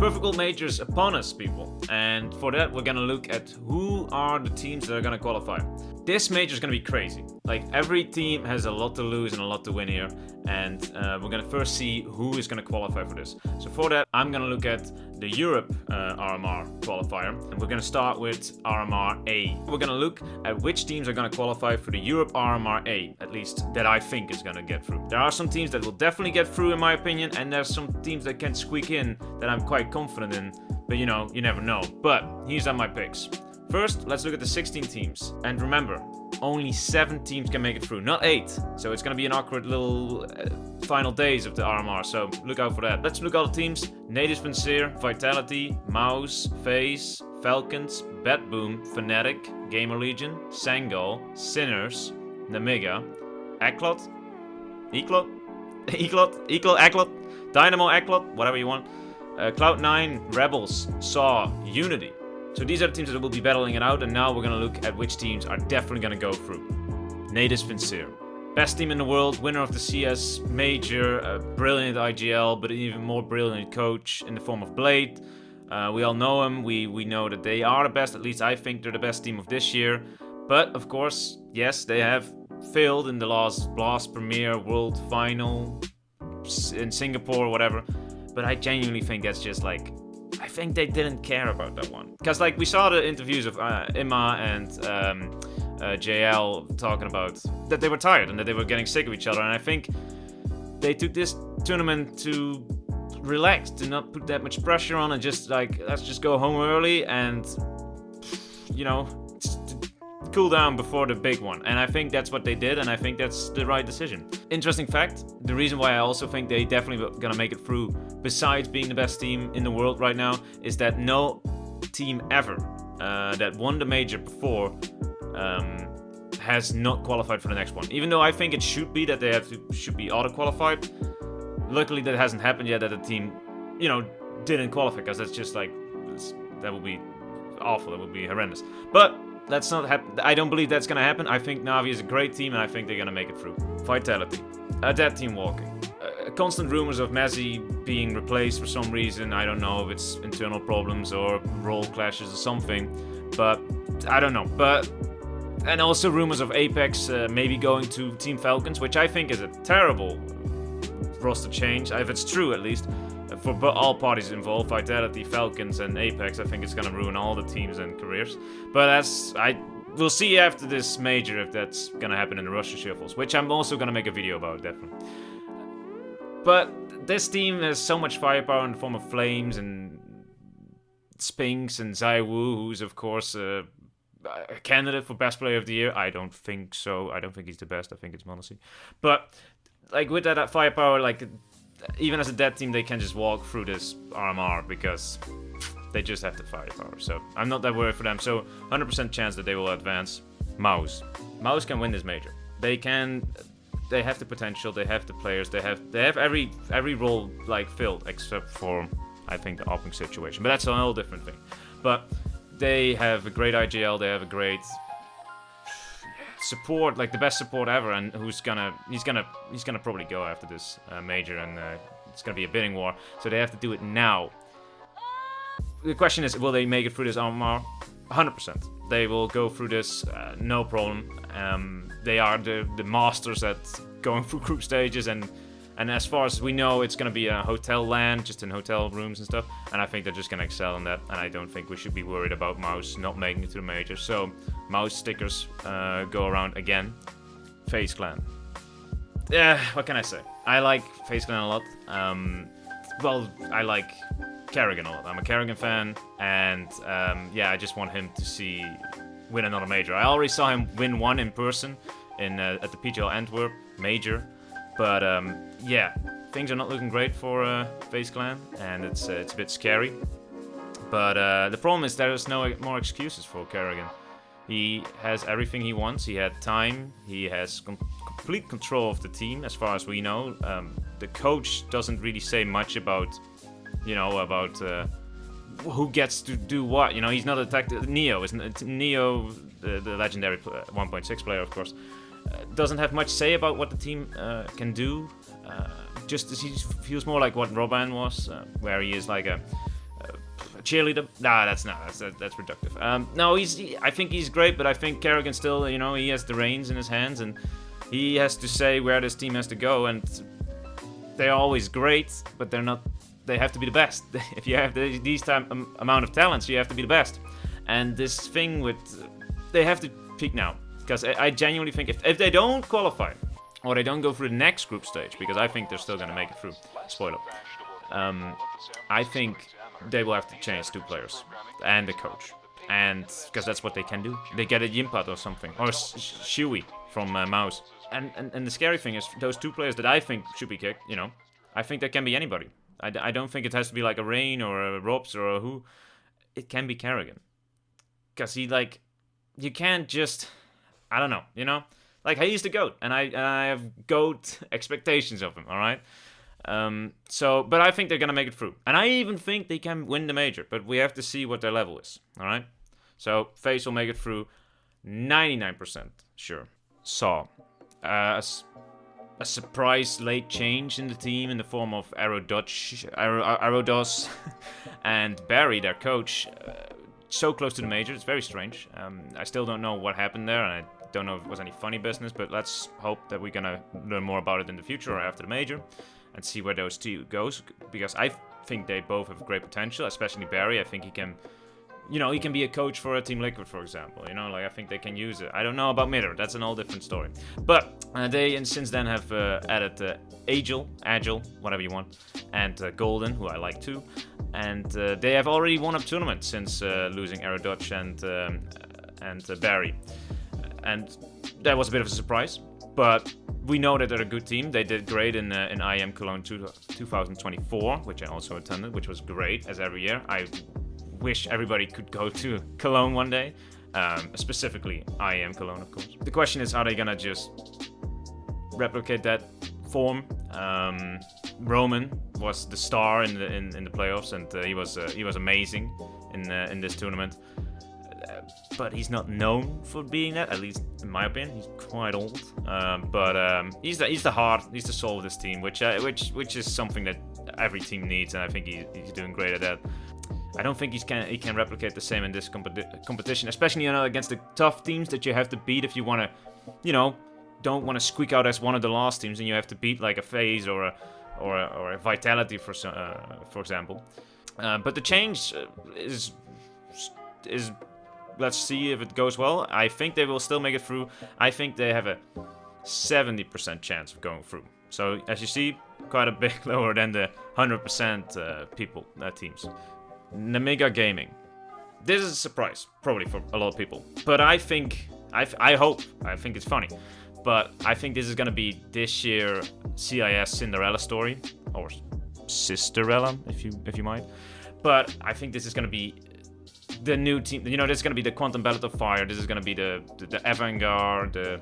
Perfect World Majors upon us, people. And for that, we're gonna look at who are the teams that are gonna qualify. This major is gonna be crazy. Like, every team has a lot to lose and a lot to win here. And we're gonna first see who is gonna qualify for this. So for that, I'm gonna look at the Europe RMR qualifier. And we're gonna start with RMR A. We're gonna look at which teams are gonna qualify for the Europe RMR A, at least that I think is gonna get through. There are some teams that will definitely get through in my opinion, and there's some teams that can squeak in that I'm quite confident in, but you know, you never know. But here's my picks. First, let's look at the 16 teams. And remember, only 7 teams can make it through, not 8. So it's going to be an awkward little final days of the RMR, so look out for that. Let's look at all the teams. Native Sincere, Vitality, Mouse, FaZe, Falcons, Batboom, Fnatic, Gamer Legion, Sangol, Sinners, Namiga, Eklot, Dynamo Eklot, whatever you want, Cloud9, Rebels, Saw, Unity. So these are the teams that will be battling it out, and now we're going to look at which teams are definitely going to go through. Native Sincere. Best team in the world, winner of the CS Major, a brilliant IGL, but an even more brilliant coach in the form of Blade. We all know him, we know that they are the best, at least I think they're the best team of this year. But, of course, yes, they have failed in the last Blast Premier World Final in Singapore or whatever. But I genuinely think that's just like... I think they didn't care about that one. Because, like, we saw the interviews of Imma and JL talking about that they were tired and that they were getting sick of each other. And I think they took this tournament to relax, to not put that much pressure on, and just, like, let's just go home early and, you know, cool down before the big one. And I think that's what they did, and I think that's the right decision. Interesting fact, the reason why I also think they definitely gonna make it through, besides being the best team in the world right now, is that no team ever that won the major before has not qualified for the next one. Even though I think it should be that they should be auto-qualified. Luckily that hasn't happened yet, that a team, you know, didn't qualify, because that's just like, that would be awful, that would be horrendous. But that's not happen. I don't believe that's gonna happen. I think Na'Vi is a great team, and I think they're gonna make it through. Vitality, a dead team walking. Constant rumors of Messi being replaced for some reason. I don't know if it's internal problems or role clashes or something, but I don't know. And also rumors of Apex maybe going to Team Falcons, which I think is a terrible roster change, if it's true at least. For all parties involved, Vitality, Falcons, and Apex, I think it's gonna ruin all the teams and careers. But we'll see after this major if that's gonna happen in the roster shuffles, which I'm also gonna make a video about, definitely. But this team has so much firepower in the form of Flames and Spinks and Zaiwu, who's of course a candidate for best player of the year. I don't think so. I don't think he's the best. I think it's Monacy. But like with that firepower, like, even as a dead team, they can just walk through this RMR because they just have the firepower. So I'm not that worried for them. So 100% chance that they will advance. Mouse can win this major. They have the potential. They have the players. They have every role like filled except for, I think, the opening situation. But that's a whole different thing. But they have a great IGL. They have a great support, like the best support ever, and he's gonna probably go after this major, and it's gonna be a bidding war, so they have to do it now. The question is, will they make it through this RMR? 100%. They will go through this, no problem. They are the masters at going through group stages, and as far as we know, it's gonna be a hotel land, just in hotel rooms and stuff, and I think they're just gonna excel in that, and I don't think we should be worried about Mouse not making it to the major. So Mouse stickers go around again. FaZe Clan. Yeah, what can I say? I like FaZe Clan a lot. Well, I like Kerrigan a lot. I'm a Kerrigan fan, and yeah, I just want him to win another major. I already saw him win one in person at the PGL Antwerp major. But yeah, things are not looking great for FaZe Clan, and it's a bit scary. But the problem is there's no more excuses for Kerrigan. He has everything he wants. He had time. He has complete control of the team, as far as we know. The coach doesn't really say much about, who gets to do what. You know, he's not a Neo, isn't it? Neo, the legendary 1.6 player, of course. Doesn't have much say about what the team can do. Just as he feels more like what Robin was, where he is like a cheerleader. Nah, that's not. That's reductive. No, I think he's great, but I think Kerrigan still, he has the reins in his hands, and he has to say where this team has to go. And they're always great, but they're not. They have to be the best. If you have these amount of talents, you have to be the best. And this thing with, they have to peak now, because I genuinely think if they don't qualify, or they don't go through the next group stage, because I think they're still gonna make it through. Spoiler. I think they will have to change 2 players and the coach, and because that's what they can do. They get a Yimpat or something, or Shui from Mouse. And the scary thing is those 2 players that I think should be kicked. I think that can be anybody. I don't think it has to be like a Rain or a Robs or a who. It can be Kerrigan, because you can't just, I don't know, like he's the GOAT, and I have GOAT expectations of him. All right. But I think they're gonna make it through, and I even think they can win the major. But we have to see what their level is. All right. So FaZe will make it through, 99% sure. Saw a surprise late change in the team in the form of Aerodos and Barry, their coach, so close to the major. It's very strange. I still don't know what happened there, and I don't know if it was any funny business, but let's hope that we're gonna learn more about it in the future or after the major and see where those 2 goes, because I think they both have great potential, especially Barry. I think he can, he can be a coach for a Team Liquid, for example. I think they can use it. I don't know about Mitter. That's an all different story. But they, and since then, have added Agile, whatever you want, and Golden, who I like too. And they have already won a tournament since losing Aerodutch and Barry. And that was a bit of a surprise. But we know that they're a good team. They did great in IEM Cologne 2024, which I also attended, which was great, as every year. I wish everybody could go to Cologne one day, specifically IEM Cologne, of course. The question is, are they gonna just replicate that form? Roman was the star in the playoffs, and he was amazing in this tournament. But he's not known for being that, at least in my opinion. He's quite old, but he's the heart, he's the soul of this team, which is something that every team needs, and I think he's doing great at that. I don't think he can replicate the same in this competition, especially against the tough teams that you have to beat if you want to, don't want to squeak out as one of the last teams, and you have to beat like a FaZe or a Vitality for example. But the change is let's see if it goes well. I think they will still make it through. I think they have a 70% chance of going through. So as you see, quite a bit lower than the 100% teams. Namiga Gaming. This is a surprise, probably for a lot of people. But I think it's funny. But I think this is gonna be this year CIS Cinderella story, or Sisterella, if you might. But I think this is gonna be the new team. This is gonna be the Quantum Ballad of Fire. This is gonna be the Avangard, the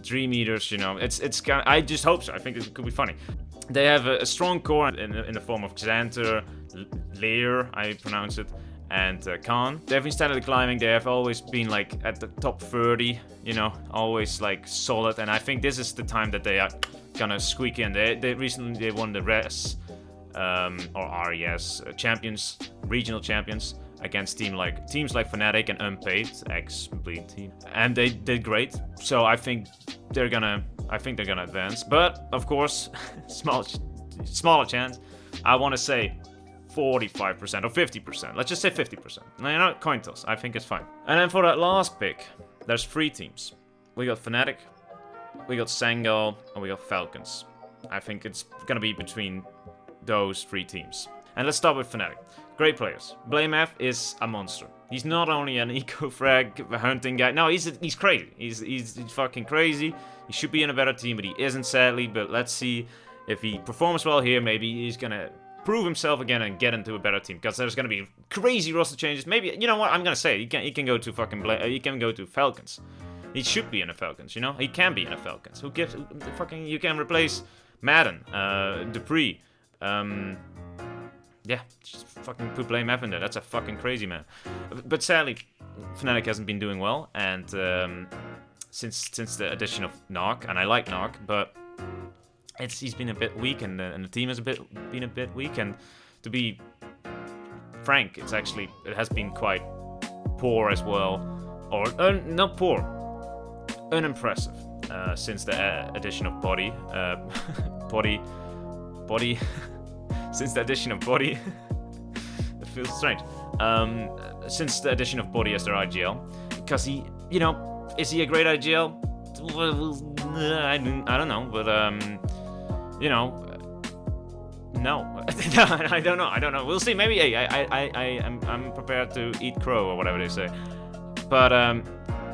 Dream Eaters. It's kind. I just hope so. I think it could be funny. They have a strong core in the form of Xanter, Lear, I pronounce it, and Khan. They've been steadily climbing. They have always been like at the top 30, always like solid. And I think this is the time that they are gonna squeak in. They recently won the RES or RES champions, regional champions, against teams like Fnatic and Unpaid, ex-Bleed team, and they did great. So I think they're gonna advance. But of course, smaller chance. I want to say 45% or 50%. Let's just say 50%. Coin toss. I think it's fine. And then for that last pick, there's 3 teams. We got Fnatic, we got Sangal, and we got Falcons. I think it's gonna be between those 3 teams. And let's start with Fnatic. Great players. BlameF is a monster. He's not only an eco-frag hunting guy. No, he's crazy. He's fucking crazy. He should be in a better team, but he isn't, sadly. But let's see if he performs well here. Maybe he's gonna prove himself again and get into a better team, because there's gonna be crazy roster changes. Maybe, you know what? I'm gonna say he can go to he can go to Falcons. He should be in the Falcons. He can be in the Falcons. Who gives fucking? You can replace Madden, Dupree. Yeah, just fucking put BlameF in there. That's a fucking crazy man. But sadly, Fnatic hasn't been doing well, and since the addition of Nog, and I like Nog, but he's been a bit weak, and the team has been a bit weak, and to be frank, it has been quite poor as well, or not poor, unimpressive since the addition of body, since the addition of body. It feels strange. Since the addition of body as their IGL, because he, you know, is he a great IGL? I don't know, but you know. No, I don't know. We'll see. Maybe I'm prepared to eat crow or whatever they say. But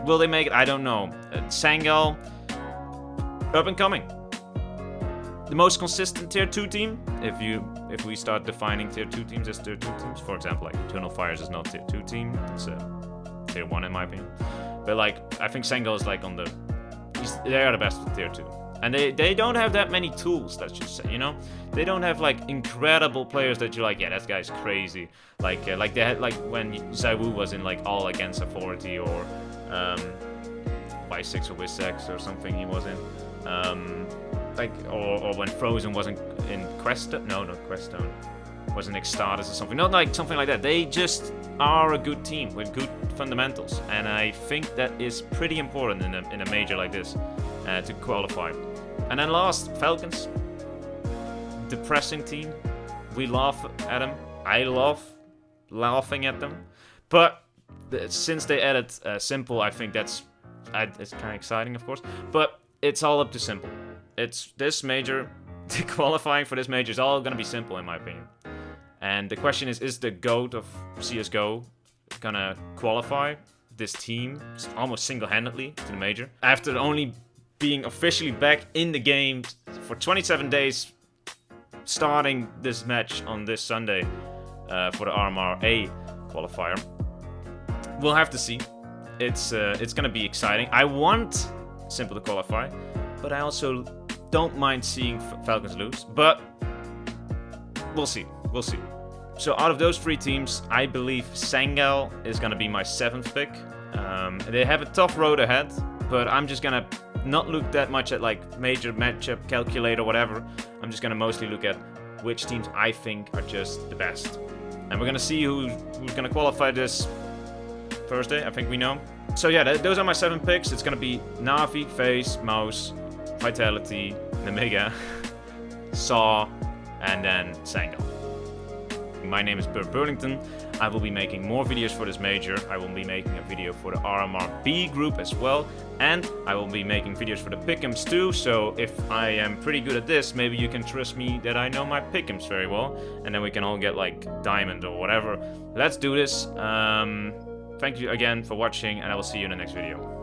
will they make it? I don't know. Shanghai, up and coming. The most consistent tier 2 team. If we start defining tier 2 teams as tier 2 teams, for example, like Eternal Fires is not tier 2 team. It's a tier 1 in my opinion. But like I think Shanghai is like they are the best with tier 2. And they don't have that many tools, let's just say, you know? They don't have like incredible players that you're like, yeah, that guy's crazy. Like they had like when Zaiwu was in like All Against Authority or Y6 or Wisex or something he was in. Like or when Frozen wasn't in Questone, no, not Questone. Was in Extatus or something. Not like something like that. They just are a good team with good fundamentals. And I think that is pretty important in a major like this to qualify. And then last, Falcons. Depressing team. We laugh at them. I love laughing at them. But since they added Simple, I think it's kind of exciting, of course. But it's all up to Simple. It's this major, qualifying for this major is all going to be Simple in my opinion. And the question is the GOAT of CSGO going to qualify this team almost single-handedly to the major? After only being officially back in the game for 27 days, starting this match on this Sunday for the RMR A qualifier. We'll have to see. It's going to be exciting. I want Simple to qualify, but I also don't mind seeing Falcons lose. But we'll see. We'll see. So out of those 3 teams, I believe Shanghai is going to be my 7th pick. They have a tough road ahead, but I'm just going to not look that much at like major matchup calculator or whatever. I'm just going to mostly look at which teams I think are just the best. And we're going to see who's going to qualify this Thursday. I think we know. So yeah, those are my 7 picks. It's going to be Na'Vi, FaZe, Mouse, Vitality, Nemiga, Saw, and then Shanghai. My name is Bert Burlington. I will be making more videos for this major. I will be making a video for the RMR B group as well. And I will be making videos for the pick'ems too. So if I am pretty good at this, maybe you can trust me that I know my pick'ems very well. And then we can all get like diamond or whatever. Let's do this. Thank you again for watching, and I will see you in the next video.